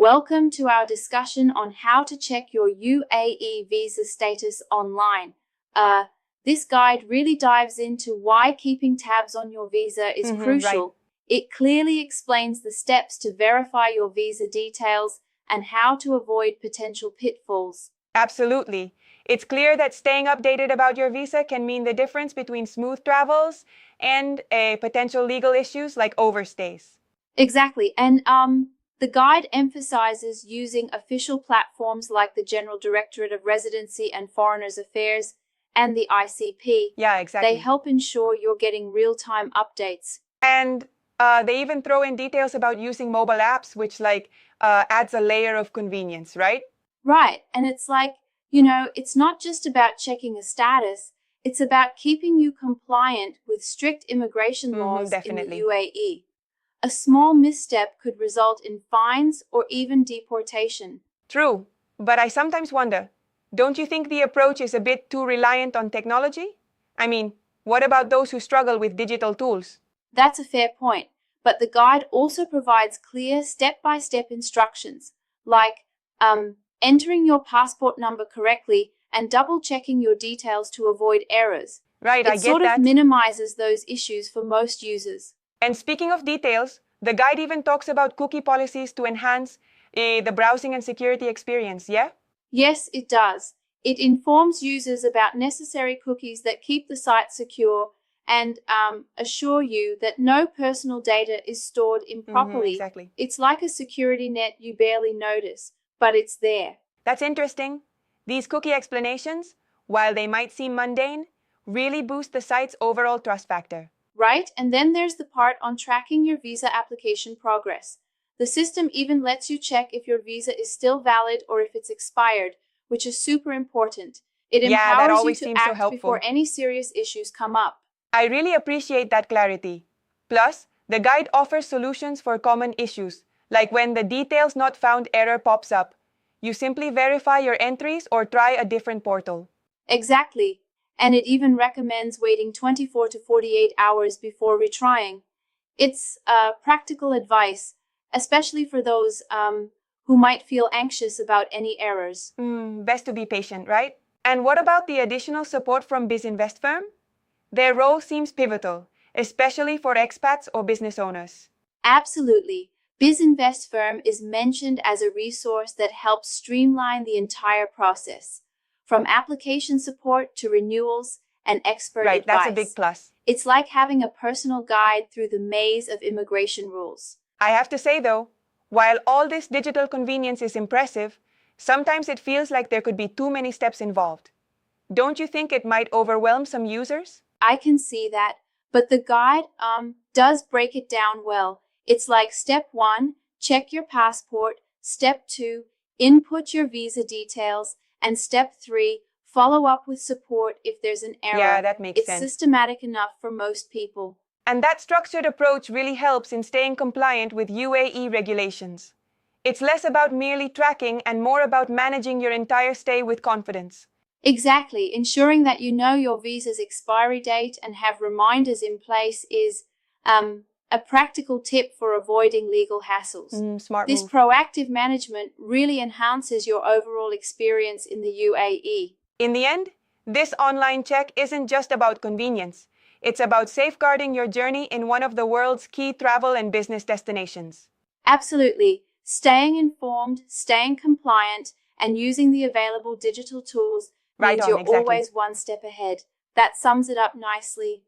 Welcome to our discussion on how to check your UAE visa status online. This guide really dives into why keeping tabs on your visa is crucial. Right. It clearly explains the steps to verify your visa details and how to avoid potential pitfalls. Absolutely. It's clear that staying updated about your visa can mean the difference between smooth travels and potential legal issues like overstays. Exactly. And the guide emphasizes using official platforms like the General Directorate of Residency and Foreigners Affairs and the ICP. Yeah, They exactly. help ensure you're getting real-time updates. And they even throw in details about using mobile apps, which adds a layer of convenience, right? Right. And it's like, it's not just about checking a status, it's about keeping you compliant with strict immigration laws in the Definitely. UAE. A small misstep could result in fines or even deportation. True. But I sometimes wonder, don't you think the approach is a bit too reliant on technology? I mean, what about those who struggle with digital tools? That's a fair point, but the guide also provides clear step-by-step instructions, like entering your passport number correctly and double-checking your details to avoid errors. Right, I It get sort of that. minimizes those issues for most users. And speaking of details, the guide even talks about cookie policies to enhance the browsing and security experience, yeah? Yes, it does. It informs users about necessary cookies that keep the site secure and assure you that no personal data is stored improperly. Exactly. It's like a security net you barely notice, but it's there. That's interesting. These cookie explanations, while they might seem mundane, really boost the site's overall trust factor. Right? And then there's the part on tracking your visa application progress. The system even lets you check if your visa is still valid or if it's expired, which is super important. It Yeah, that empowers you always to seems so act helpful. before any serious issues come up. I really appreciate that clarity. Plus, the guide offers solutions for common issues, like when the details not found error pops up. You simply verify your entries or try a different portal. Exactly. And it even recommends waiting 24 to 48 hours before retrying. It's practical advice, especially for those who might feel anxious about any errors. Best to be patient, right? And what about the additional support from Bizinvest firm? Their role seems pivotal, especially for expats or business owners. Absolutely. Bizinvest Firm is mentioned as a resource that helps streamline the entire process, from application support to renewals and expert Right, advice. that's a big plus. It's like having a personal guide through the maze of immigration rules. I have to say though, while all this digital convenience is impressive, sometimes it feels like there could be too many steps involved. Don't you think it might overwhelm some users? I can see that, but the guide does break it down well. It's like step 1, check your passport, step 2, input your visa details, and step 3, follow up with support if there's an error. Yeah, that makes It's sense. systematic enough for most people. And that structured approach really helps in staying compliant with UAE regulations. It's less about merely tracking and more about managing your entire stay with confidence. Exactly. Ensuring that you know your visa's expiry date and have reminders in place is a practical tip for avoiding legal hassles. Smart This move. proactive management really enhances your overall experience in the UAE. In the end, this online check isn't just about convenience. It's about safeguarding your journey in one of the world's key travel and business destinations. Absolutely. Staying informed, staying compliant, and using the available digital tools Right means on, you're exactly. always one step ahead. That sums it up nicely.